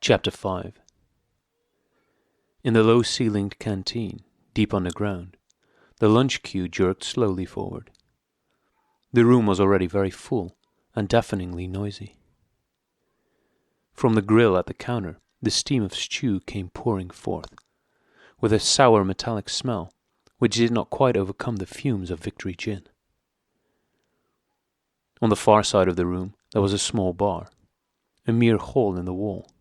Chapter 5. In the low-ceilinged canteen, deep underground, the lunch queue jerked slowly forward. The room was already very full and deafeningly noisy. From the grill at the counter, the steam of stew came pouring forth, with a sour metallic smell which did not quite overcome the fumes of Victory gin. On the far side of the room there was a small bar, a mere hole in the wall,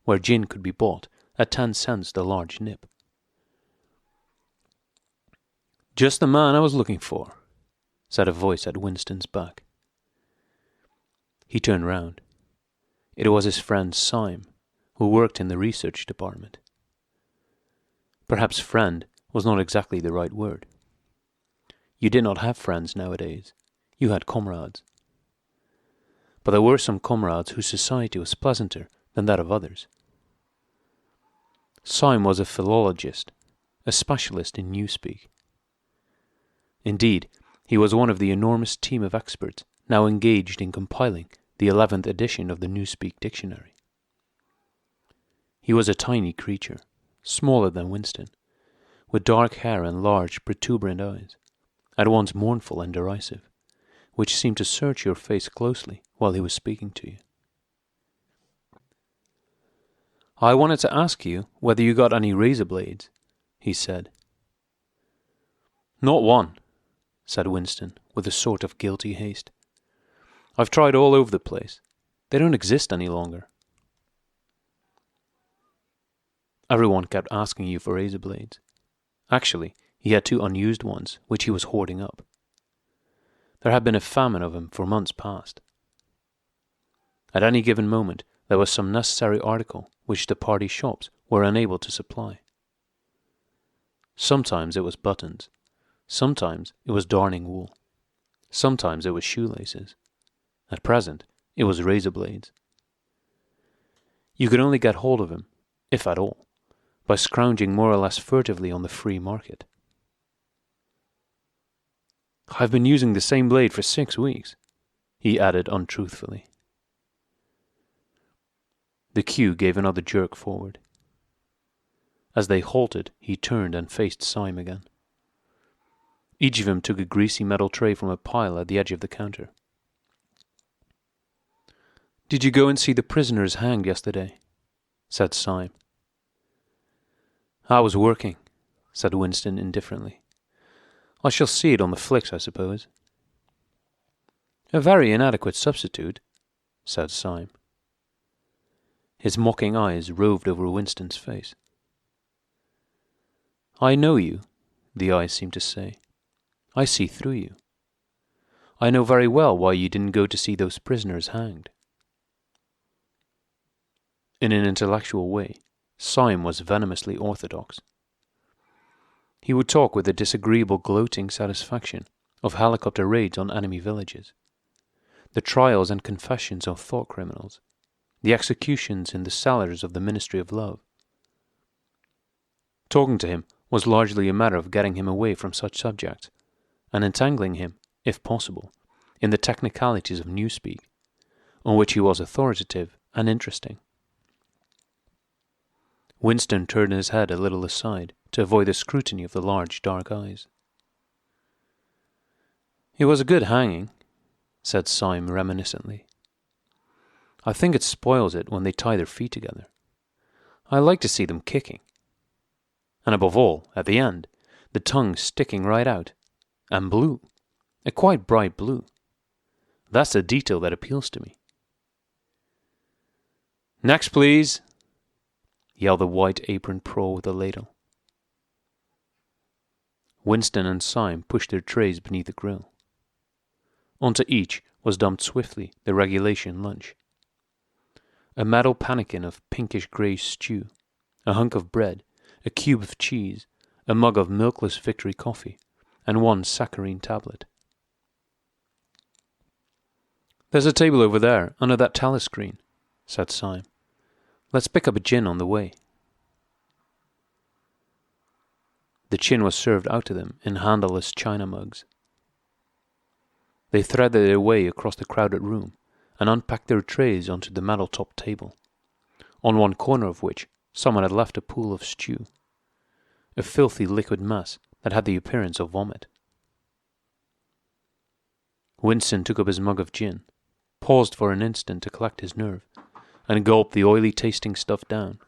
where gin could be bought at 10 cents the large nip. "Just the man I was looking for," said a voice at Winston's back. He turned round. It was his friend Syme, who worked in the research department. Perhaps friend was not exactly the right word. You did not have friends nowadays, you had comrades. But there were some comrades whose society was pleasanter than that of others. Syme was a philologist, a specialist in newspeak. Indeed, he was one of the enormous team of experts now engaged in compiling the 11th edition of the Newspeak Dictionary. He was a tiny creature, smaller than Winston, with dark hair and large, protuberant eyes, at once mournful and derisive, which seemed to search your face closely while he was speaking to you. "I wanted to ask you whether you got any razor blades," he said. "Not one," said Winston, with a sort of guilty haste. "I've tried all over the place. They don't exist any longer." Everyone kept asking you for razor blades. Actually, he had 2 unused ones, which he was hoarding up. There had been a famine of them for months past. At any given moment, there was some necessary article which the party shops were unable to supply. Sometimes it was buttons, sometimes it was darning wool, sometimes it was shoelaces. At present, it was razor blades. You could only get hold of them, if at all, by scrounging more or less furtively on the free market. "I've been using the same blade for 6 weeks, he added untruthfully. The queue gave another jerk forward. As they halted, he turned and faced Syme again. Each of them took a greasy metal tray from a pile at the edge of the counter. "Did you go and see the prisoners hanged yesterday?" said Syme. "I was working," said Winston indifferently. "I shall see it on the flicks, I suppose." "A very inadequate substitute," said Syme. His mocking eyes roved over Winston's face. "I know you," the eyes seemed to say. "I see through you. I know very well why you didn't go to see those prisoners hanged." In an intellectual way, Syme was venomously orthodox. He would talk with a disagreeable gloating satisfaction of helicopter raids on enemy villages, the trials and confessions of thought criminals, the executions in the cellars of the Ministry of Love. Talking to him was largely a matter of getting him away from such subjects, and entangling him, if possible, in the technicalities of newspeak, on which he was authoritative and interesting. Winston turned his head a little aside to avoid the scrutiny of the large dark eyes. "It was a good hanging," said Syme reminiscently. "I think it spoils it when they tie their feet together. I like to see them kicking. And above all, at the end, the tongue sticking right out, and blue, a quite bright blue. That's the detail that appeals to me." "Next, please," yelled the white-aproned pro with the ladle. Winston and Syme pushed their trays beneath the grill. Onto each was dumped swiftly the regulation lunch. A metal pannikin of pinkish-grey stew, a hunk of bread, a cube of cheese, a mug of milkless Victory coffee, and 1 saccharine tablet. "There's a table over there, under that telescreen," said Syme. "Let's pick up a gin on the way." The gin was served out to them in handleless china mugs. They threaded their way across the crowded room and unpacked their trays onto the metal-topped table, on one corner of which someone had left a pool of stew, a filthy liquid mass that had the appearance of vomit. Winston took up his mug of gin, paused for an instant to collect his nerve, and gulped the oily-tasting stuff down.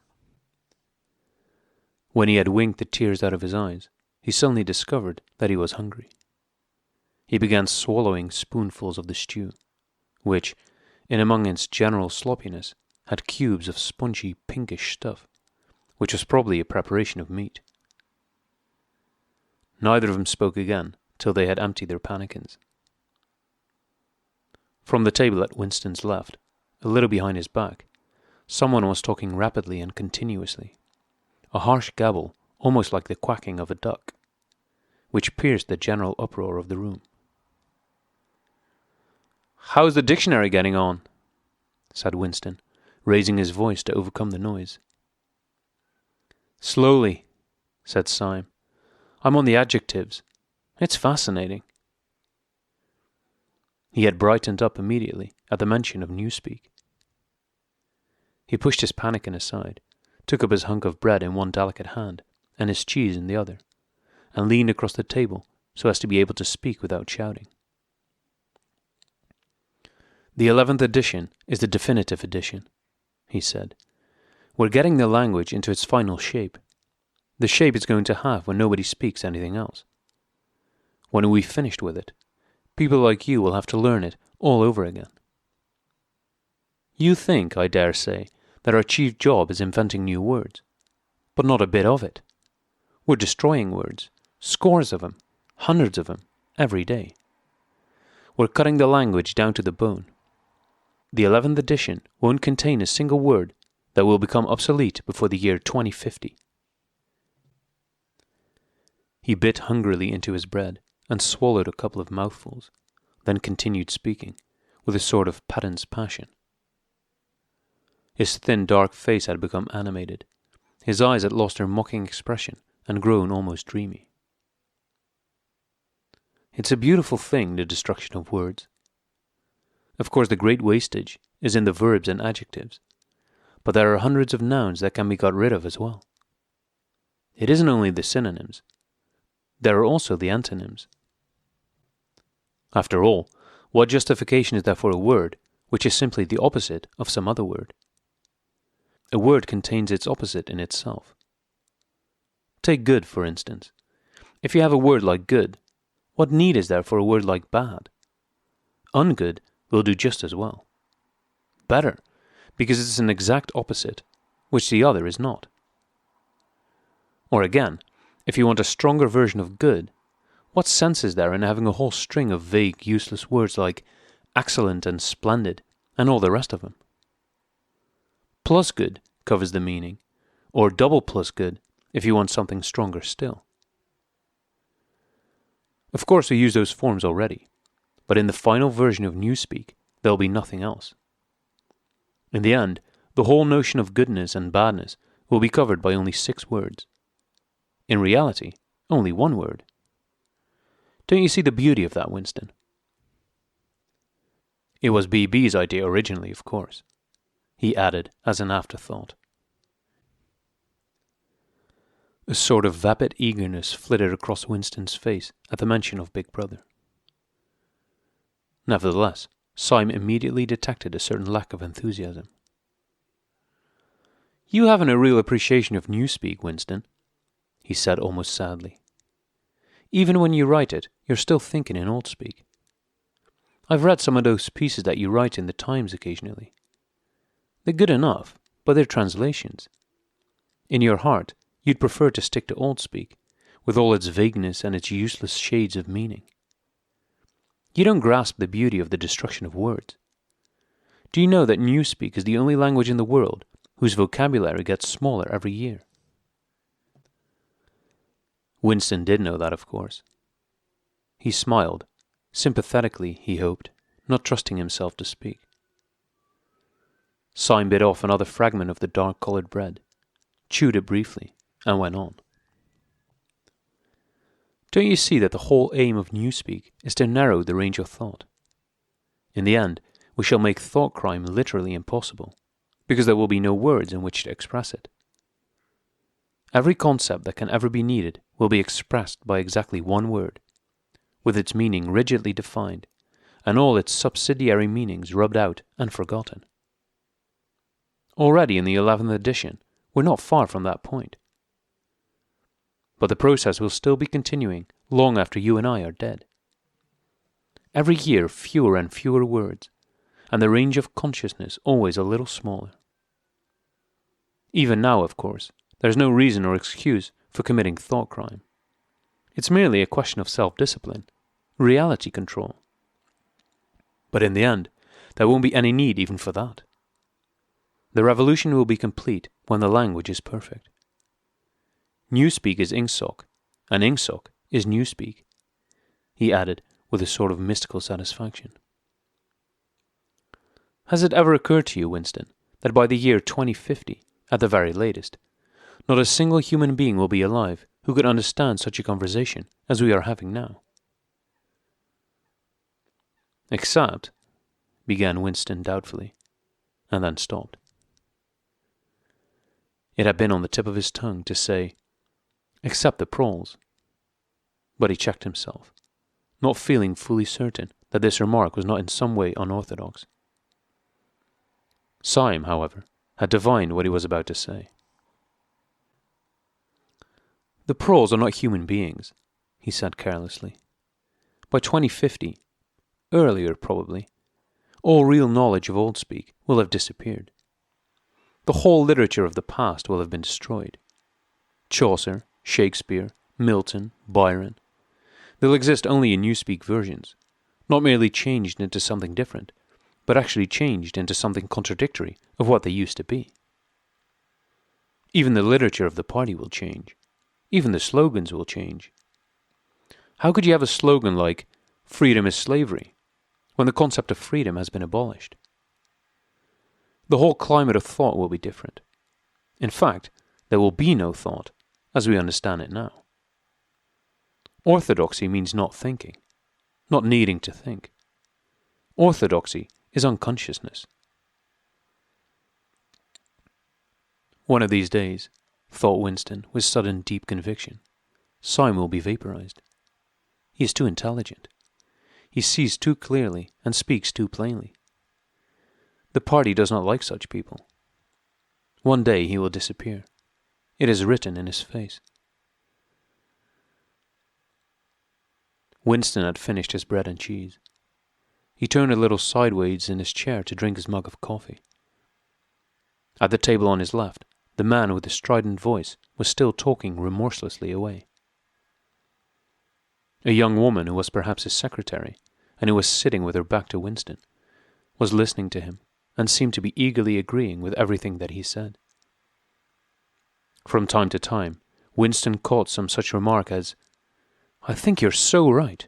When he had winked the tears out of his eyes, he suddenly discovered that he was hungry. He began swallowing spoonfuls of the stew, which, in among its general sloppiness, had cubes of spongy pinkish stuff, which was probably a preparation of meat. Neither of them spoke again till they had emptied their pannikins. From the table at Winston's left, a little behind his back, someone was talking rapidly and continuously, a harsh gabble almost like the quacking of a duck, which pierced the general uproar of the room. "How's the dictionary getting on?" said Winston, raising his voice to overcome the noise. "Slowly," said Syme. "I'm on the adjectives. It's fascinating." He had brightened up immediately at the mention of Newspeak. He pushed his pannikin aside, took up his hunk of bread in one delicate hand and his cheese in the other, and leaned across the table so as to be able to speak without shouting. "The 11th edition is the definitive edition," he said. "We're getting the language into its final shape, the shape it's going to have when nobody speaks anything else. When we've finished with it, people like you will have to learn it all over again. You think, I dare say, that our chief job is inventing new words, but not a bit of it. We're destroying words, scores of them, hundreds of them, every day. We're cutting the language down to the bone. The 11th edition won't contain a single word that will become obsolete before the year 2050. He bit hungrily into his bread and swallowed a couple of mouthfuls, then continued speaking, with a sort of pedant's passion. His thin, dark face had become animated. His eyes had lost their mocking expression and grown almost dreamy. It's a beautiful thing, the destruction of words. Of course, the great wastage is in the verbs and adjectives, but there are hundreds of nouns that can be got rid of as well. It isn't only the synonyms. There are also the antonyms. After all, what justification is there for a word which is simply the opposite of some other word? A word contains its opposite in itself. Take good, for instance. If you have a word like good, what need is there for a word like bad? Ungood will do just as well. Better, because it's an exact opposite, which the other is not. Or again, if you want a stronger version of good, what sense is there in having a whole string of vague, useless words like excellent and splendid, and all the rest of them? Plus good covers the meaning, or double plus good if you want something stronger still. Of course we use those forms already, but in the final version of Newspeak there will be nothing else. In the end, the whole notion of goodness and badness will be covered by only 6 words. In reality, only 1 word. Don't you see the beauty of that, Winston? It was BB's idea originally, of course, he added as an afterthought. A sort of vapid eagerness flitted across Winston's face at the mention of Big Brother. Nevertheless, Syme immediately detected a certain lack of enthusiasm. "You haven't a real appreciation of Newspeak, Winston," he said almost sadly. "Even when you write it, you're still thinking in Old Speak. I've read some of those pieces that you write in the Times occasionally. They're good enough, but they're translations. In your heart, you'd prefer to stick to Old Speak, with all its vagueness and its useless shades of meaning. You don't grasp the beauty of the destruction of words. Do you know that Newspeak is the only language in the world whose vocabulary gets smaller every year?" Winston did know that, of course. He smiled, sympathetically, he hoped, not trusting himself to speak. Syme bit off another fragment of the dark-coloured bread, chewed it briefly, and went on. "Don't you see that the whole aim of Newspeak is to narrow the range of thought? In the end, we shall make thought crime literally impossible, because there will be no words in which to express it. Every concept that can ever be needed will be expressed by exactly one word, with its meaning rigidly defined, and all its subsidiary meanings rubbed out and forgotten. Already in the 11th edition, we're not far from that point. But the process will still be continuing long after you and I are dead. Every year fewer and fewer words, and the range of consciousness always a little smaller. Even now, of course, there's no reason or excuse for committing thought crime. It's merely a question of self-discipline, reality control. But in the end, there won't be any need even for that. The revolution will be complete when the language is perfect. Newspeak is Ingsoc, and Ingsoc is Newspeak, he added with a sort of mystical satisfaction. Has it ever occurred to you, Winston, that by the year 2050, at the very latest, not a single human being will be alive who could understand such a conversation as we are having now? Except, began Winston doubtfully, and then stopped. It had been on the tip of his tongue to say, except the proles. But he checked himself, not feeling fully certain that this remark was not in some way unorthodox. Syme, however, had divined what he was about to say. The proles are not human beings, he said carelessly. By 2050, earlier probably, all real knowledge of Old Speak will have disappeared. The whole literature of the past will have been destroyed. Chaucer, Shakespeare, Milton, Byron. They'll exist only in Newspeak versions, not merely changed into something different, but actually changed into something contradictory of what they used to be. Even the literature of the party will change. Even the slogans will change. How could you have a slogan like, "Freedom is slavery," when the concept of freedom has been abolished? The whole climate of thought will be different. In fact, there will be no thought, as we understand it now. Orthodoxy means not thinking, not needing to think. Orthodoxy is unconsciousness. One of these days, thought Winston with sudden deep conviction, Syme will be vaporized. He is too intelligent. He sees too clearly and speaks too plainly. The party does not like such people. One day he will disappear. It is written in his face. Winston had finished his bread and cheese. He turned a little sideways in his chair to drink his mug of coffee. At the table on his left, the man with the strident voice was still talking remorselessly away. A young woman who was perhaps his secretary, and who was sitting with her back to Winston, was listening to him and seemed to be eagerly agreeing with everything that he said. From time to time, Winston caught some such remark as, "I think you're so right.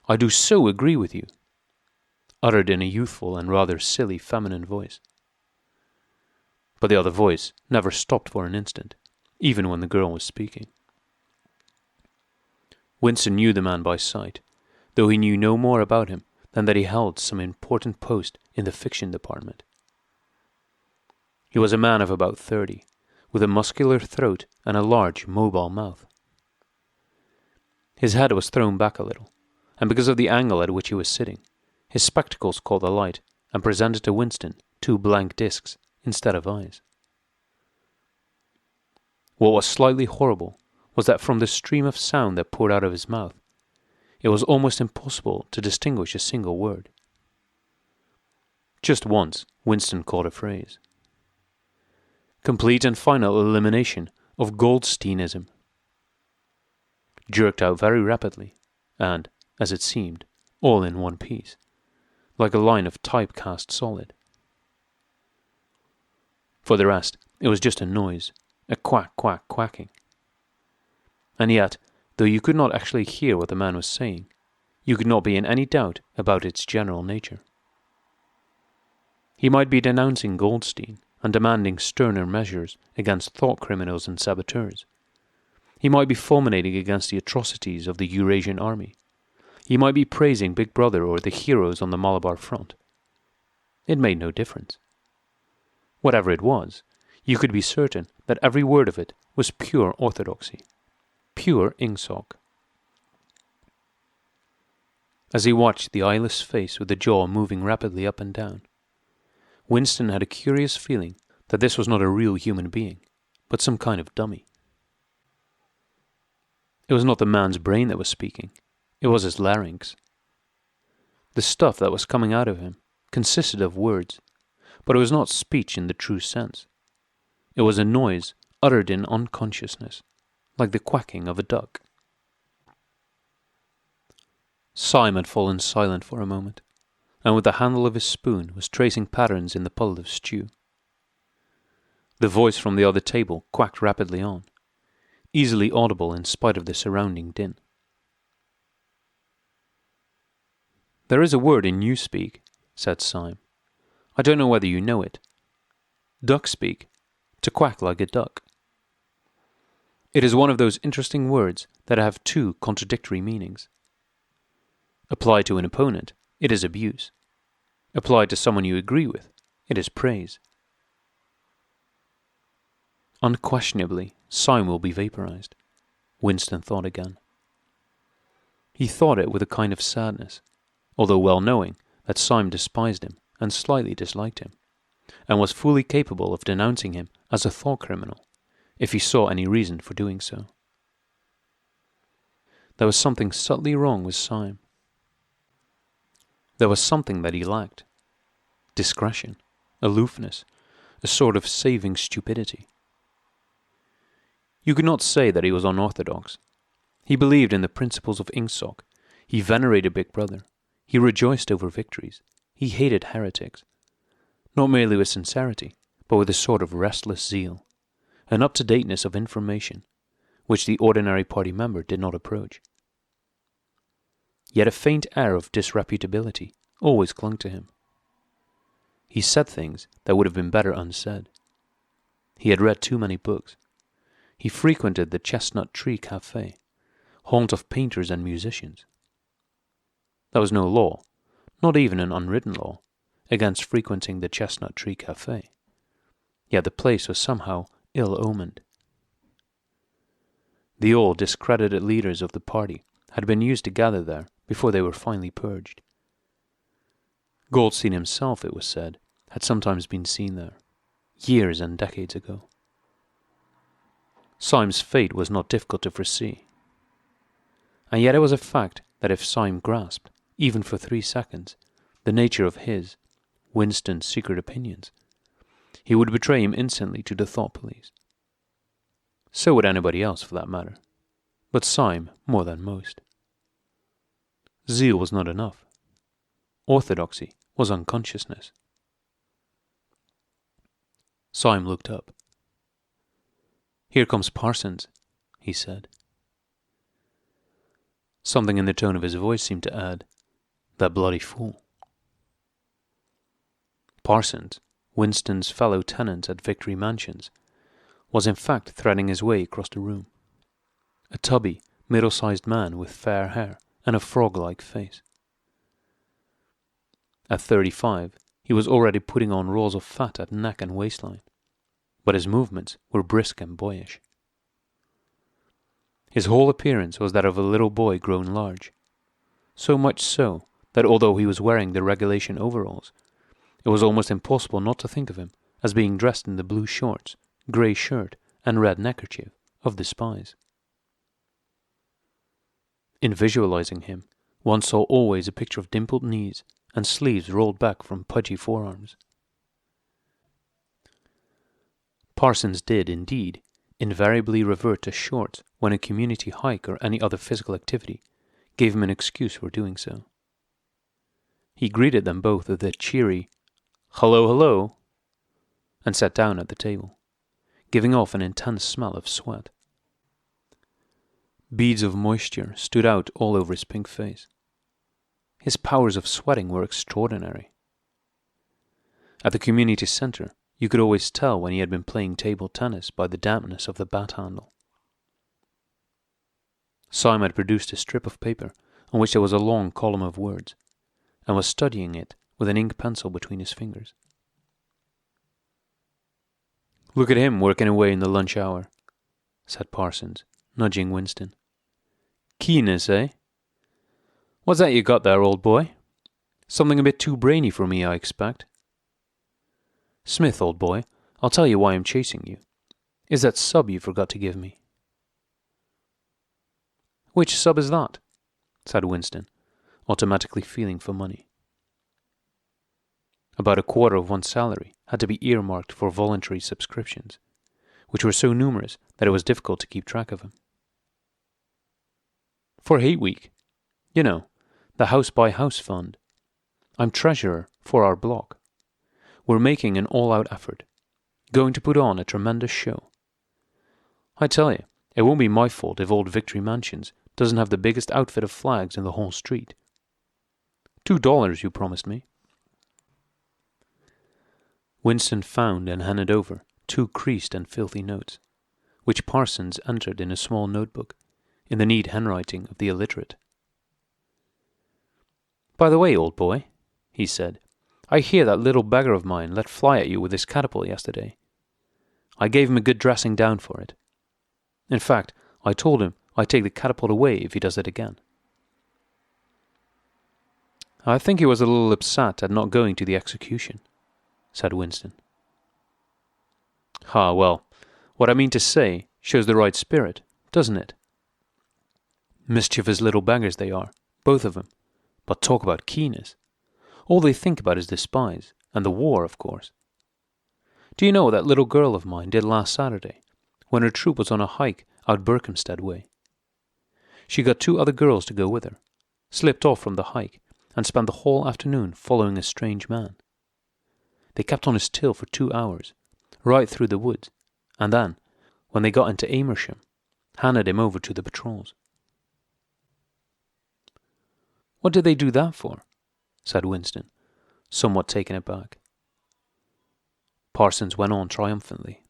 I do so agree with you," uttered in a youthful and rather silly feminine voice. But the other voice never stopped for an instant, even when the girl was speaking. Winston knew the man by sight, though he knew no more about him than that he held some important post in the fiction department. He was a man of about 30, with a muscular throat and a large, mobile mouth. His head was thrown back a little, and because of the angle at which he was sitting, his spectacles caught the light and presented to Winston 2 blank discs instead of eyes. What was slightly horrible was that from the stream of sound that poured out of his mouth, it was almost impossible to distinguish a single word. Just once, Winston caught a phrase. "Complete and final elimination of Goldsteinism," jerked out very rapidly, and, as it seemed, all in one piece, like a line of typecast solid. For the rest, it was just a noise, a quack, quack, quacking. And yet, though you could not actually hear what the man was saying, you could not be in any doubt about its general nature. He might be denouncing Goldstein and demanding sterner measures against thought criminals and saboteurs. He might be fulminating against the atrocities of the Eurasian army. He might be praising Big Brother or the heroes on the Malabar front. It made no difference. Whatever it was, you could be certain that every word of it was pure orthodoxy, pure Ingsoc. As he watched the eyeless face with the jaw moving rapidly up and down, Winston had a curious feeling that this was not a real human being, but some kind of dummy. It was not the man's brain that was speaking, it was his larynx. The stuff that was coming out of him consisted of words, but it was not speech in the true sense. It was a noise uttered in unconsciousness, like the quacking of a duck. Syme had fallen silent for a moment, and with the handle of his spoon was tracing patterns in the puddle of stew. The voice from the other table quacked rapidly on, easily audible in spite of the surrounding din. "There is a word in Newspeak," said Syme. "I don't know whether you know it. Duck-speak, to quack like a duck. It is one of those interesting words that have two contradictory meanings. Applied to an opponent, it is abuse. Applied to someone you agree with, it is praise." Unquestionably, Syme will be vaporized, Winston thought again. He thought it with a kind of sadness, although well knowing that Syme despised him and slightly disliked him, and was fully capable of denouncing him as a thought criminal, if he saw any reason for doing so. There was something subtly wrong with Syme. There was something that he lacked. Discretion, aloofness, a sort of saving stupidity. You could not say that he was unorthodox. He believed in the principles of Ingsoc. He venerated Big Brother. He rejoiced over victories. He hated heretics. Not merely with sincerity, but with a sort of restless zeal, an up-to-dateness of information, which the ordinary party member did not approach. Yet a faint air of disreputability always clung to him. He said things that would have been better unsaid. He had read too many books. He frequented the Chestnut Tree Cafe, haunt of painters and musicians. There was no law, not even an unwritten law, against frequenting the Chestnut Tree Cafe. Yet the place was somehow ill-omened. The old discredited leaders of the party had been used to gather there before they were finally purged. Goldstein himself, it was said, had sometimes been seen there, years and decades ago. Syme's fate was not difficult to foresee. And yet it was a fact that if Syme grasped, even for 3 seconds, the nature of his, Winston's secret opinions, he would betray him instantly to the thought police. So would anybody else, for that matter, but Syme more than most. Zeal was not enough. Orthodoxy was unconsciousness. Syme looked up. "Here comes Parsons," he said. Something in the tone of his voice seemed to add, "That bloody fool." Parsons, Winston's fellow tenant at Victory Mansions, was in fact threading his way across the room. A tubby, middle-sized man with fair hair and a frog-like face. At 35, he was already putting on rolls of fat at neck and waistline, but his movements were brisk and boyish. His whole appearance was that of a little boy grown large, so much so that although he was wearing the regulation overalls, it was almost impossible not to think of him as being dressed in the blue shorts, grey shirt, and red neckerchief of the spies. In visualizing him, one saw always a picture of dimpled knees and sleeves rolled back from pudgy forearms. Parsons did, indeed, invariably revert to shorts when a community hike or any other physical activity gave him an excuse for doing so. He greeted them both with a cheery, "Hello, hello," and sat down at the table, giving off an intense smell of sweat. Beads of moisture stood out all over his pink face. His powers of sweating were extraordinary. At the community center, you could always tell when he had been playing table tennis by the dampness of the bat handle. Syme had produced a strip of paper on which there was a long column of words, and was studying it with an ink pencil between his fingers. Look at him working away in the lunch hour, said Parsons, nudging Winston. Keenness, eh? What's that you got there, old boy? Something a bit too brainy for me, I expect. Smith, old boy, I'll tell you why I'm chasing you. Is that sub you forgot to give me? Which sub is that? Said Winston, automatically feeling for money. About a quarter of one's salary had to be earmarked for voluntary subscriptions, which were so numerous that it was difficult to keep track of them. For Hate Week, you know, the house-by-house fund. I'm treasurer for our block. We're making an all-out effort, going to put on a tremendous show. I tell you, it won't be my fault if old Victory Mansions doesn't have the biggest outfit of flags in the whole street. $2 you promised me. Winston found and handed over 2 creased and filthy notes, which Parsons entered in a small notebook, in the neat handwriting of the illiterate. By the way, old boy, he said, I hear that little beggar of mine let fly at you with his catapult yesterday. I gave him a good dressing down for it. In fact, I told him I'd take the catapult away if he does it again. I think he was a little upset at not going to the execution, said Winston. Well, what I mean to say shows the right spirit, doesn't it? Mischievous little beggars they are, both of them, but talk about keenness. All they think about is the spies, and the war, of course. Do you know what that little girl of mine did last Saturday, when her troop was on a hike out Berkhamsted way? She got 2 other girls to go with her, slipped off from the hike, and spent the whole afternoon following a strange man. They kept on his tail for 2 hours, right through the woods, and then, when they got into Amersham, handed him over to the patrols. What did they do that for? Said Winston, somewhat taken aback. Parsons went on triumphantly.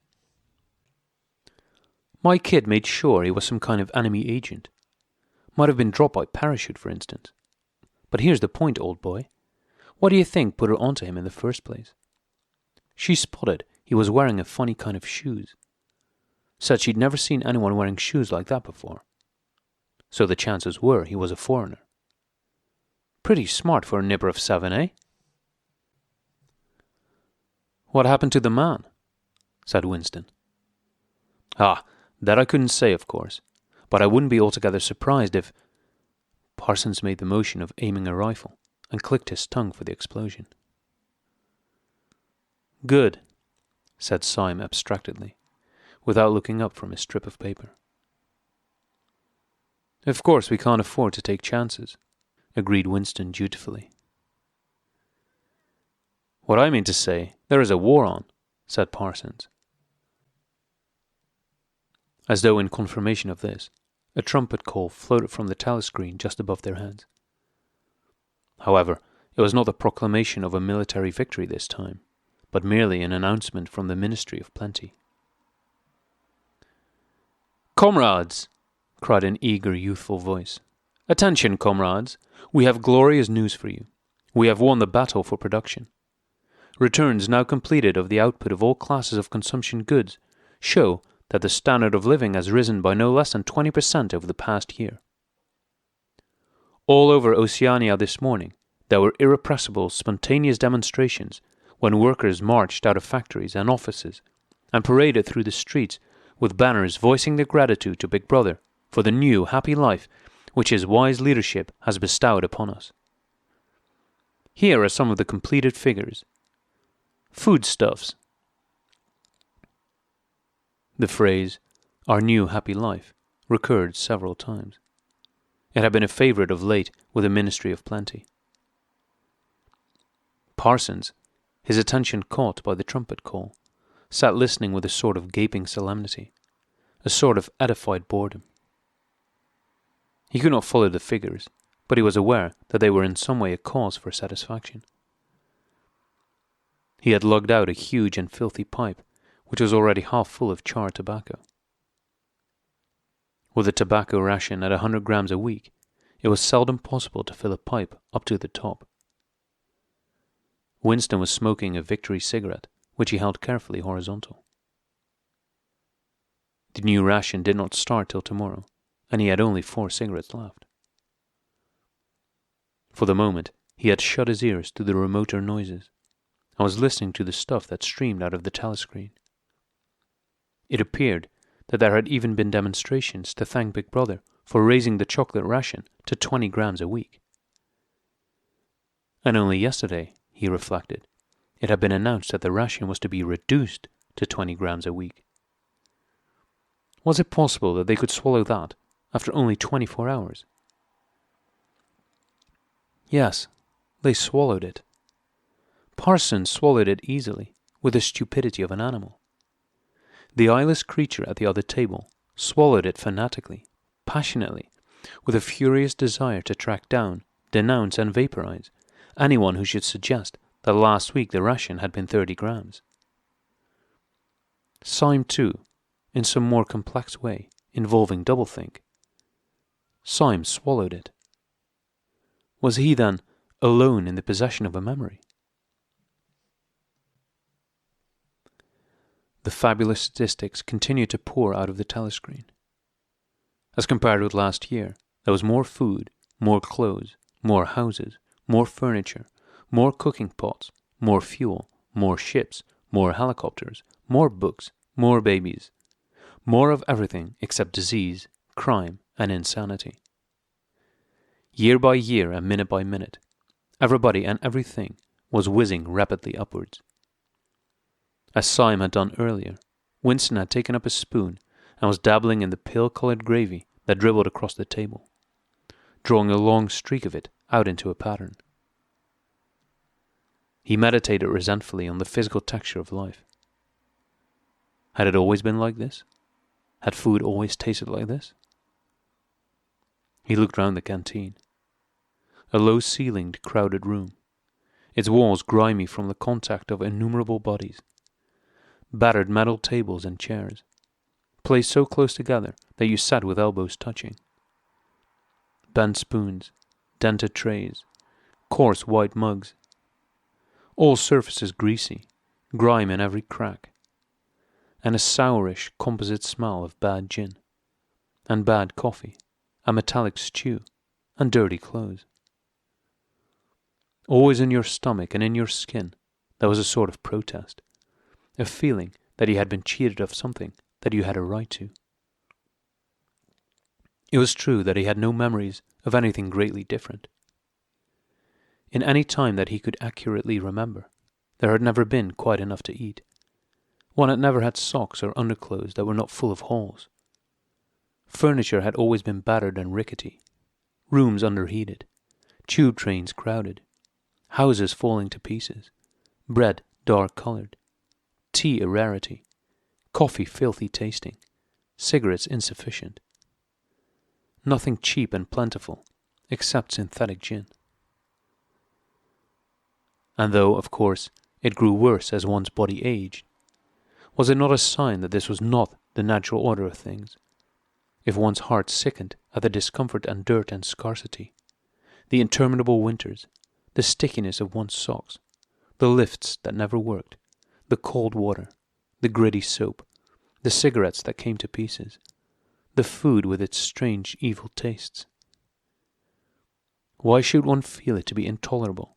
My kid made sure he was some kind of enemy agent. Might have been dropped by parachute, for instance. But here's the point, old boy. What do you think put her onto him in the first place? She spotted he was wearing a funny kind of shoes. Said she'd never seen anyone wearing shoes like that before. So the chances were he was a foreigner. Pretty smart for a nipper of 7, eh? What happened to the man? Said Winston. That I couldn't say, of course, but I wouldn't be altogether surprised if... Parsons made the motion of aiming a rifle and clicked his tongue for the explosion. Good, said Syme abstractedly, without looking up from his strip of paper. Of course we can't afford to take chances, agreed Winston dutifully. What I mean to say, there is a war on, said Parsons. As though in confirmation of this, a trumpet call floated from the telescreen just above their heads. However, it was not the proclamation of a military victory this time, but merely an announcement from the Ministry of Plenty. Comrades! Cried an eager, youthful voice. Attention, comrades! We have glorious news for you. We have won the battle for production. Returns now completed of the output of all classes of consumption goods show that the standard of living has risen by no less than 20% over the past year. All over Oceania this morning, there were irrepressible, spontaneous demonstrations when workers marched out of factories and offices and paraded through the streets with banners voicing their gratitude to Big Brother for the new, happy life which his wise leadership has bestowed upon us. Here are some of the completed figures. Foodstuffs. The phrase, our new happy life, recurred several times. It had been a favourite of late with the Ministry of Plenty. Parsons, his attention caught by the trumpet call, sat listening with a sort of gaping solemnity, a sort of edified boredom. He could not follow the figures, but he was aware that they were in some way a cause for satisfaction. He had lugged out a huge and filthy pipe, which was already half full of charred tobacco. With a tobacco ration at 100 grams a week, it was seldom possible to fill a pipe up to the top. Winston was smoking a Victory cigarette, which he held carefully horizontal. The new ration did not start till tomorrow, and he had only 4 cigarettes left. For the moment, he had shut his ears to the remoter noises, and was listening to the stuff that streamed out of the telescreen. It appeared that there had even been demonstrations to thank Big Brother for raising the chocolate ration to 20 grams a week. And only yesterday, he reflected, it had been announced that the ration was to be reduced to 20 grams a week. Was it possible that they could swallow that after only 24 hours? Yes, they swallowed it. Parsons swallowed it easily, with the stupidity of an animal. The eyeless creature at the other table swallowed it fanatically, passionately, with a furious desire to track down, denounce and vaporize anyone who should suggest that last week the ration had been 30 grams. Syme too, in some more complex way, involving doublethink. Syme swallowed it. Was he, then, alone in the possession of a memory? The fabulous statistics continued to pour out of the telescreen. As compared with last year, there was more food, more clothes, more houses, more furniture, more cooking pots, more fuel, more ships, more helicopters, more books, more babies, more of everything except disease, crime, and insanity. Year by year and minute by minute, everybody and everything was whizzing rapidly upwards. As Syme had done earlier, Winston had taken up a spoon and was dabbling in the pale-coloured gravy that dribbled across the table, drawing a long streak of it out into a pattern. He meditated resentfully on the physical texture of life. Had it always been like this? Had food always tasted like this? He looked round the canteen. A low-ceilinged, crowded room, its walls grimy from the contact of innumerable bodies, battered metal tables and chairs, placed so close together that you sat with elbows touching. Bent spoons, dented trays, coarse white mugs, all surfaces greasy, grime in every crack, and a sourish composite smell of bad gin, and bad coffee, a metallic stew, and dirty clothes. Always in your stomach and in your skin there was a sort of protest, a feeling that he had been cheated of something that you had a right to. It was true that he had no memories of anything greatly different. In any time that he could accurately remember, there had never been quite enough to eat. One had never had socks or underclothes that were not full of holes. Furniture had always been battered and rickety, rooms underheated, tube trains crowded, houses falling to pieces, bread dark-coloured, tea a rarity, coffee filthy tasting, cigarettes insufficient. Nothing cheap and plentiful, except synthetic gin. And though, of course, it grew worse as one's body aged, was it not a sign that this was not the natural order of things? If one's heart sickened at the discomfort and dirt and scarcity, the interminable winters, the stickiness of one's socks, the lifts that never worked, the cold water, the gritty soap, the cigarettes that came to pieces, the food with its strange evil tastes. Why should one feel it to be intolerable,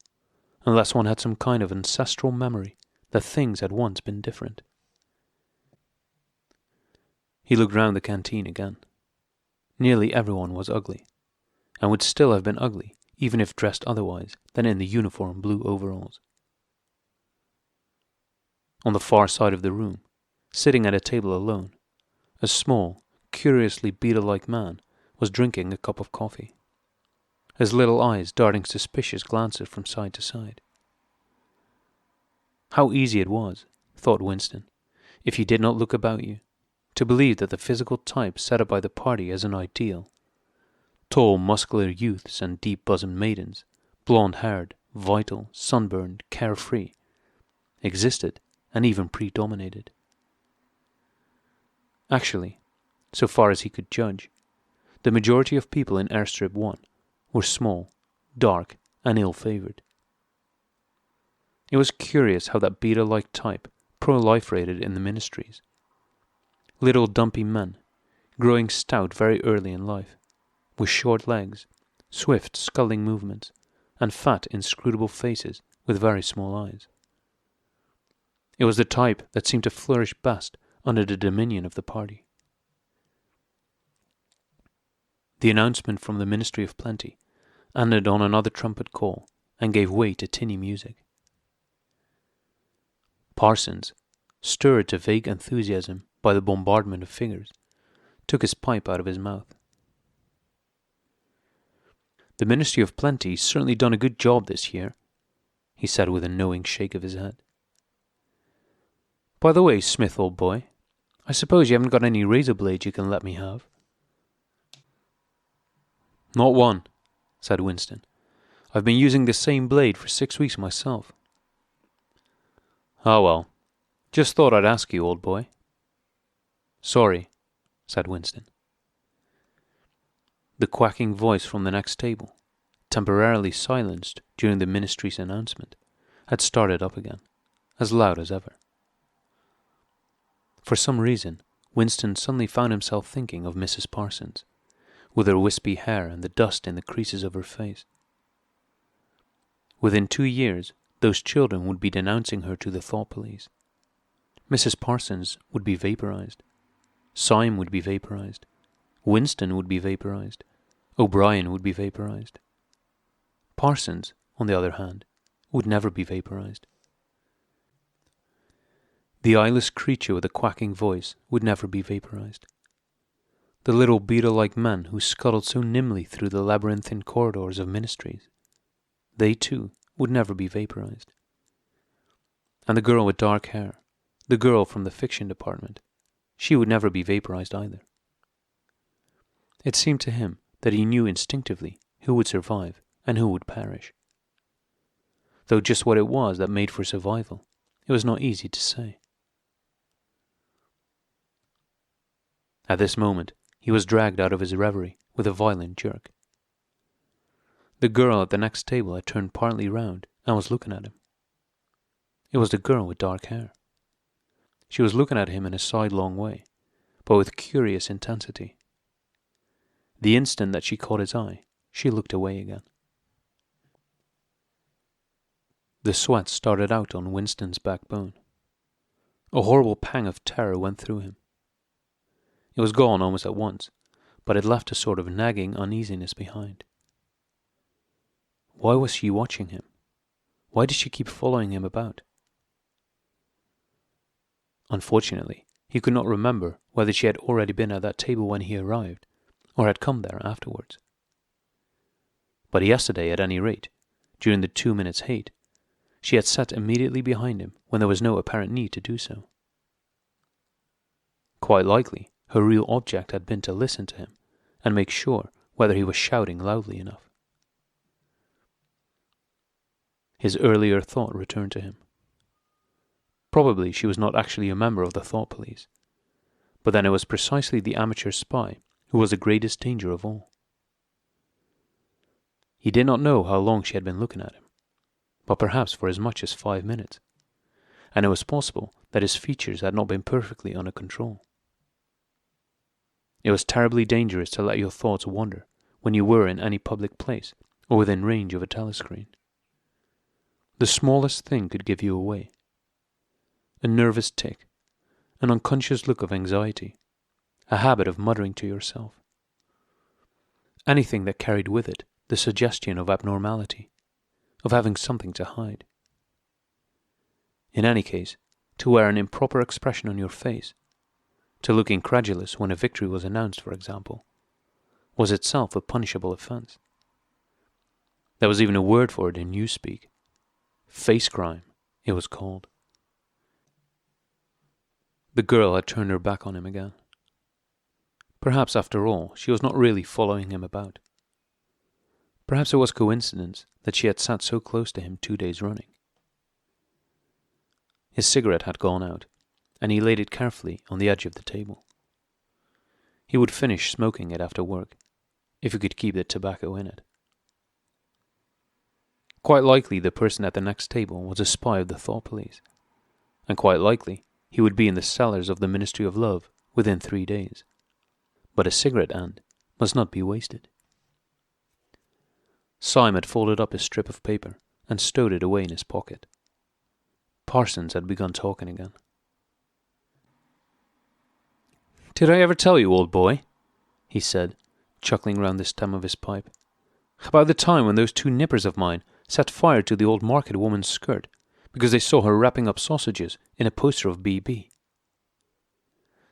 unless one had some kind of ancestral memory that things had once been different? He looked round the canteen again. Nearly everyone was ugly, and would still have been ugly even if dressed otherwise than in the uniform blue overalls. On the far side of the room, sitting at a table alone, a small, curiously beetle-like man was drinking a cup of coffee, his little eyes darting suspicious glances from side to side. How easy it was, thought Winston, if you did not look about you, to believe that the physical type set up by the party as an ideal, tall, muscular youths and deep-bosomed maidens, blonde-haired, vital, sunburned, carefree, existed and even predominated. Actually, so far as he could judge, the majority of people in Airstrip 1 were small, dark, and ill-favoured. It was curious how that beta-like type pro-life rated in the ministries. little dumpy men, growing stout very early in life, with short legs, swift sculling movements, and fat inscrutable faces with very small eyes. It was the type that seemed to flourish best under the dominion of the party. The announcement from the Ministry of Plenty ended on another trumpet call and gave way to tinny music. Parsons, stirred to vague enthusiasm by the bombardment of figures, took his pipe out of his mouth. "The Ministry of Plenty's certainly done a good job this year," he said with a knowing shake of his head. "By the way, Smith, old boy, I suppose you haven't got any razor blades you can let me have?" "Not one," said Winston. "I've been using the same blade for 6 weeks myself." "Ah well, just thought I'd ask you, old boy." "Sorry," said Winston. The quacking voice from the next table, temporarily silenced during the ministry's announcement, had started up again, as loud as ever. For some reason, Winston suddenly found himself thinking of Mrs. Parsons, with her wispy hair and the dust in the creases of her face. Within 2 years, those children would be denouncing her to the thought police. Mrs. Parsons would be vaporized. Syme would be vaporized. Winston would be vaporized. O'Brien would be vaporized. Parsons, on the other hand, would never be vaporized. The eyeless creature with the quacking voice would never be vaporized. The little beetle-like men who scuttled so nimbly through the labyrinthine corridors of ministries, they too would never be vaporized. And the girl with dark hair, the girl from the fiction department, she would never be vaporized either. It seemed to him that he knew instinctively who would survive and who would perish. Though just what it was that made for survival, it was not easy to say. At this moment, he was dragged out of his reverie with a violent jerk. The girl at the next table had turned partly round and was looking at him. It was the girl with dark hair. She was looking at him in a sidelong way, but with curious intensity. The instant that she caught his eye, she looked away again. The sweat started out on Winston's backbone. A horrible pang of terror went through him. It was gone almost at once, but it left a sort of nagging uneasiness behind. Why was she watching him? Why did she keep following him about? Unfortunately, he could not remember whether she had already been at that table when he arrived, or had come there afterwards. But yesterday, at any rate, during the 2 minutes' hate, she had sat immediately behind him when there was no apparent need to do so. Quite likely, her real object had been to listen to him and make sure whether he was shouting loudly enough. His earlier thought returned to him. Probably she was not actually a member of the thought police, but then it was precisely the amateur spy who was the greatest danger of all. He did not know how long she had been looking at him, but perhaps for as much as 5 minutes, and it was possible that his features had not been perfectly under control. It was terribly dangerous to let your thoughts wander when you were in any public place or within range of a telescreen. The smallest thing could give you away. A nervous tic, an unconscious look of anxiety, a habit of muttering to yourself. Anything that carried with it the suggestion of abnormality, of having something to hide. In any case, to wear an improper expression on your face, to look incredulous when a victory was announced, for example, was itself a punishable offence. There was even a word for it in newspeak. Face crime, it was called. The girl had turned her back on him again. Perhaps, after all, she was not really following him about. Perhaps it was coincidence that she had sat so close to him 2 days running. His cigarette had gone out, and he laid it carefully on the edge of the table. He would finish smoking it after work, if he could keep the tobacco in it. Quite likely the person at the next table was a spy of the thought police, and quite likely he would be in the cellars of the Ministry of Love within 3 days. But a cigarette end must not be wasted. Syme had folded up his strip of paper and stowed it away in his pocket. Parsons had begun talking again. "Did I ever tell you, old boy," he said, chuckling round the stem of his pipe, "about the time when those two nippers of mine set fire to the old market woman's skirt because they saw her wrapping up sausages in a poster of BB?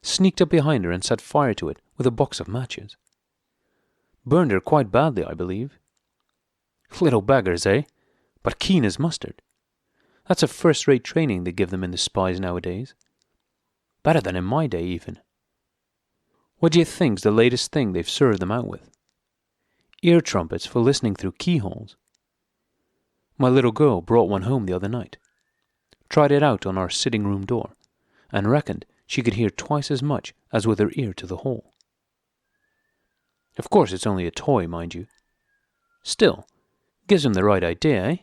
Sneaked up behind her and set fire to it with a box of matches. Burned her quite badly, I believe. Little beggars, eh? But keen as mustard. That's a first-rate training they give them in the spies nowadays. Better than in my day, even. What do you think's the latest thing they've served them out with? Ear trumpets for listening through keyholes. My little girl brought one home the other night. Tried it out on our sitting-room door, and reckoned she could hear twice as much as with her ear to the hole. Of course it's only a toy, mind you. Still, gives them the right idea, eh?"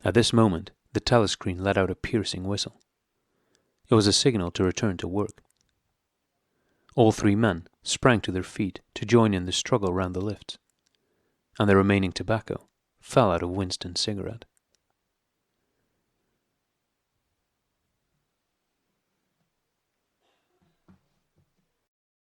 At this moment, the telescreen let out a piercing whistle. It was a signal to return to work. All three men sprang to their feet to join in the struggle round the lifts, and the remaining tobacco fell out of Winston's cigarette.